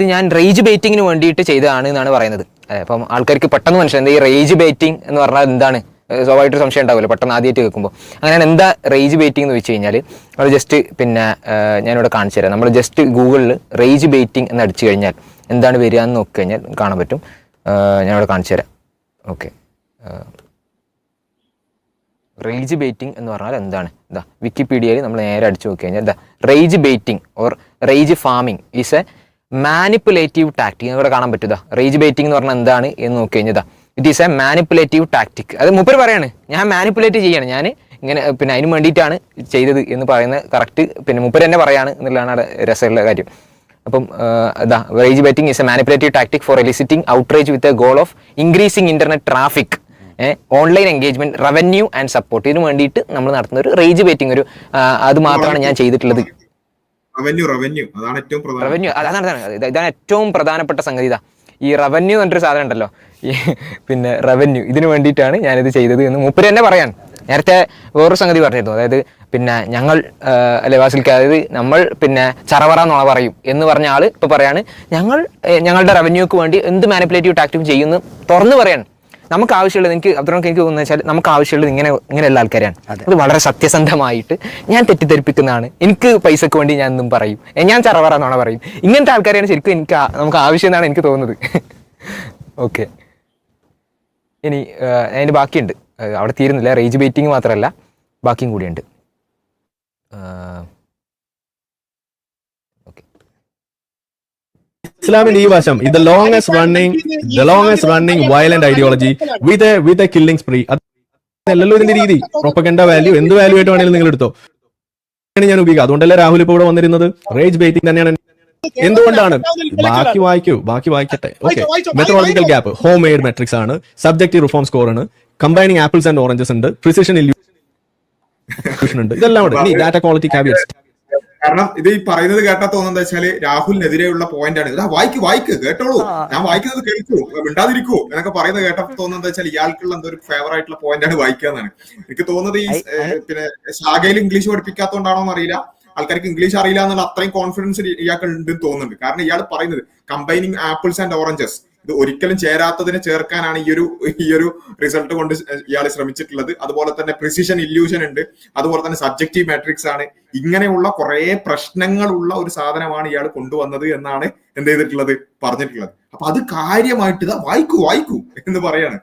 ഇത് ഞാൻ റേജ് ബെയിറ്റിങ്ങിന് വേണ്ടിയിട്ട് ചെയ്തതാണ് എന്നാണ് പറയുന്നത്. അപ്പം ആൾക്കാർക്ക് പെട്ടെന്ന് മനസ്സിലായി ഈ റേജ് ബെയിറ്റിംഗ് എന്ന് പറഞ്ഞാൽ എന്താണ്, സ്വാഭാവികമായിട്ടൊരു സംശയം ഉണ്ടാവില്ല പെട്ടെന്ന് ആദ്യമായിട്ട് കേൾക്കുമ്പോൾ. അങ്ങനെയാണ് എന്താ റേജ് ബെയിറ്റിംഗ് എന്ന് വെച്ച് കഴിഞ്ഞാൽ നമ്മൾ ജസ്റ്റ് ഞാനിവിടെ കാണിച്ചു തരാം. നമ്മൾ ജസ്റ്റ് ഗൂഗിളിൽ റേജ് ബെയിറ്റിംഗ് എന്ന് അടിച്ചു കഴിഞ്ഞാൽ എന്താണ് വരിക എന്ന് നോക്കി കഴിഞ്ഞാൽ കാണാൻ പറ്റും. ഞാനിവിടെ കാണിച്ചു തരാം. ഓക്കെ, റേജ് ബെയിറ്റിംഗ് എന്ന് പറഞ്ഞാൽ എന്താണ്? ഇതാ വിക്കിപീഡിയയിൽ നമ്മൾ നേരെ അടിച്ചു നോക്കി കഴിഞ്ഞാൽ ഇതാ rage baiting or rage farming is a manipulative tactic. ഇവിടെ കാണാൻ പറ്റുക റേജ് ബെയിറ്റിംഗ് എന്ന് പറഞ്ഞാൽ എന്താണ് എന്ന് നോക്കി കഴിഞ്ഞാൽ it is a manipulative tactic. അത് മൂപ്പർ പറയാണ് ഞാൻ മാനിപ്പുലേറ്റ് ചെയ്യാണ്, ഞാൻ ഇങ്ങനെ അതിന് വേണ്ടിയിട്ടാണ് ചെയ്തത് എന്ന് പറയുന്നത് കറക്റ്റ് മൂപ്പർ തന്നെ പറയാണ് എന്നുള്ളതാണ് രസമുള്ള കാര്യം. അപ്പം rage baiting is a manipulative tactic for eliciting outrage with a goal of increasing internet traffic, online engagement, revenue and support. ഇതിന് വേണ്ടിയിട്ട് നമ്മൾ നടത്തുന്ന ഒരു റേജ് ബെറ്റിംഗ് അത് മാത്രമാണ് ഞാൻ ചെയ്തിട്ടുള്ളത്. റവന്യൂ ഇതാണ് ഏറ്റവും പ്രധാനപ്പെട്ട സംഗതി. ഈ റവന്യൂ എന്നൊരു സാധനം ഉണ്ടല്ലോ, ഈ റവന്യൂ ഇതിന് വേണ്ടിയിട്ടാണ് ഞാനിത് ചെയ്തത് എന്ന് മൂപ്പര് തന്നെ പറയാൻ. നേരത്തെ വേറൊരു സംഗതി പറഞ്ഞിരുന്നു, അതായത് ഞങ്ങൾ വാസിൽക്ക്, അതായത് നമ്മൾ ചറവറ നുണ പറയും എന്ന് പറഞ്ഞ ആള് ഇപ്പൊ പറയാണ് ഞങ്ങളുടെ റവന്യൂക്ക് വേണ്ടി എന്ത് മാനിപ്പുലേറ്റീവ് ടാക്ടിക് ചെയ്യുന്നു തുറന്നു പറയാണ്. നമുക്ക് ആവശ്യമുള്ളത് എനിക്ക് തോന്നുന്നത് വെച്ചാൽ നമുക്ക് ആവശ്യമുള്ളത് ഇങ്ങനെയുള്ള ആൾക്കാരാണ്. അത് വളരെ സത്യസന്ധമായിട്ട് ഞാൻ തെറ്റിദ്ധരിപ്പിക്കുന്നതാണ്, എനിക്ക് പൈസക്ക് വേണ്ടി ഞാൻ എന്തും പറയും, ഞാൻ ചറവറ നുണ പറയും, ഇങ്ങനത്തെ ആൾക്കാരെയാണ് ശരിക്കും നമുക്ക് ആവശ്യം എന്നാണ് എനിക്ക് തോന്നുന്നത്. ഓക്കെ, ഇനി അതിൻ്റെ ബാക്കിയുണ്ട്, അവിടെ തീരുന്നില്ല. റേജ് ബെയിറ്റിംഗ് മാത്രമല്ല ബാക്കിയും കൂടിയുണ്ട്. Islam ഈ വശം ഇത് the longest running violent ideology with a killing spree. അതല്ലല്ലോ ഇതിന്റെ രീതി. പ്രൊപ്പഗൻഡ വാല്യൂ എന്ത് വാല്യൂ ആയിട്ട് വേണമെങ്കിലും നിങ്ങൾ എടുത്തോ, ഞാൻ ഉപയോഗിക്കുക. അതുകൊണ്ടല്ലേ രാഹുൽ ഇപ്പോൾ ഇവിടെ വന്നിരുന്നത്. റേജ് ബെയിറ്റിംഗ് തന്നെയാണ്. എന്തുകൊണ്ടാണ്? ബാക്കി വായിക്കട്ടെ. Okay, methodological gap, home made matrix ആണ്, സബ്ജക്റ്റീവ് റിഫോം സ്കോർ ആണ്, കമ്പൈനിങ് ആപ്പിൾസ് ആൻഡ് ഓറഞ്ചസ് ഉണ്ട്, പ്രിസിഷൻ ഇല്യൂഷൻ ഉണ്ട്. ഇതെല്ലാം ഉണ്ട്. ഇനി ഡാറ്റ ക്വാളിറ്റി കാവിയറ്റ്സ്. കാരണം ഇത് ഈ പറയുന്നത് കേട്ടാ തോന്നുന്നത് വെച്ചാല് രാഹുലിനെതിരെയുള്ള പോയിന്റ് ആണ്. വായിക്ക് കേട്ടോളൂ, ഞാൻ വായിക്കുന്നത് കേൾക്കൂ, മിണ്ടാതിരിക്കൂ എന്നൊക്കെ പറയുന്നത് കേട്ടാ തോന്നുന്നത് വെച്ചാൽ ഇയാൾക്കുള്ള എന്തോ ഒരു ഫേവർ ആയിട്ടുള്ള പോയിന്റ് ആണ് വായിക്കുക എന്നാണ് എനിക്ക് തോന്നുന്നത്. ഈ ശാഖയിൽ ഇംഗ്ലീഷ് പഠിപ്പിക്കാത്തോണ്ടാണോ എന്നറിയില്ല, ആൾക്കാർക്ക് ഇംഗ്ലീഷ് അറിയില്ല എന്നുള്ള അത്രയും കോൺഫിഡൻസ് ഇയാൾക്ക് ഉണ്ടെന്ന് തോന്നുന്നുണ്ട്. കാരണം ഇയാൾ പറയുന്നത് കമ്പൈനിങ് ആപ്പിൾസ് ആൻഡ് ഓറഞ്ചസ്, ഇത് ഒരിക്കലും ചേരാത്തതിനെ ചേർക്കാനാണ് ഈ ഒരു റിസൾട്ട് കൊണ്ട് ഇയാൾ ശ്രമിച്ചിട്ടുള്ളത്. അതുപോലെ തന്നെ പ്രിസിഷൻ ഇല്യൂഷൻ ഉണ്ട്, അതുപോലെ തന്നെ സബ്ജക്റ്റീവ് മാട്രിക്സ് ആണ്. ഇങ്ങനെയുള്ള കുറെ പ്രശ്നങ്ങളുള്ള ഒരു സാധനമാണ് ഇയാൾ കൊണ്ടുവന്നത് എന്നാണ് എന്ത് ചെയ്തിട്ടുള്ളത്, പറഞ്ഞിട്ടുള്ളത്. അപ്പൊ അത് കാര്യമായിട്ട് വായിക്കൂ എന്ന് പറയാണ്.